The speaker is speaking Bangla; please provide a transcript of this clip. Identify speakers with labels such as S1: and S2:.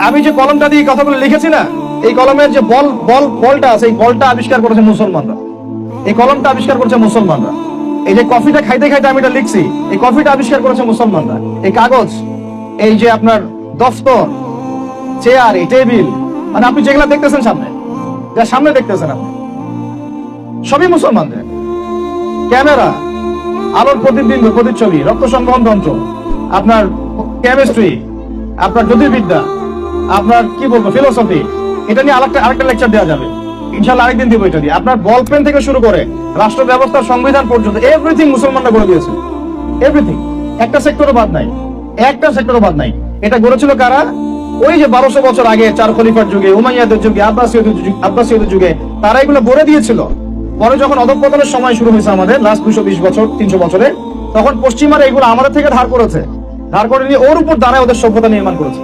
S1: আমি যে কলমটা দিয়ে কথাগুলো লিখেছি না, এই কলমের যে বলটা আছে, এই বলটা আবিষ্কার করেছে মুসলমানরা। এই কলমটা আবিষ্কার করেছে মুসলমানরা। এই যে কফিটা খাইতে খাইতে আমি এটা লিখছি, এই কফিটা আবিষ্কার করেছে মুসলমানরা। এই কাগজ, এই যে আপনার দফতর, চেয়ার, এই টেবিল, মানে আপনি যেগুলা দেখতেছেন সামনে, যা সামনে দেখতেছেন আপনি, সবই মুসলমানদের। ক্যামেরা, আলোর প্রতিচ্ছবি, রক্ত সংবহন যন্ত্র, আপনার কেমিস্ট্রি, আপনার জ্যোতির্বিদ্যা, আপনার কি বলবো ফিলোসফি, এটা নিয়ে আরেকটা লেকচার দেওয়া যাবে ইনশাআল্লাহ, আরেকদিন দিব এটা দিয়ে। আপনার বল পেন থেকে শুরু করে রাষ্ট্র ব্যবস্থার সংবিধান পর্যন্ত এভরিথিং মুসলমানরা করে দিয়েছে। এভরিথিং, একটা সেক্টরও বাদ নাই, একটা সেক্টরও বাদ নাই। এটা গড়েছিল কারা? ওই যে 1200 বছর আগে, 4 খলিফার যুগে, উমাইয়াদের যুগে, আব্বাসীয়দের যুগে, তারা এগুলো গড়ে দিয়েছিল। পরে যখন অধঃপতনের সময় শুরু হয়েছে আমাদের লাস্ট 220 বছর, 300 বছরে, তখন পশ্চিমারা এগুলো আমাদের থেকে ধার করেছে, ধার করে নিয়ে ওর উপর দাঁড়ায় ওদের সভ্যতা নির্মাণ করেছে।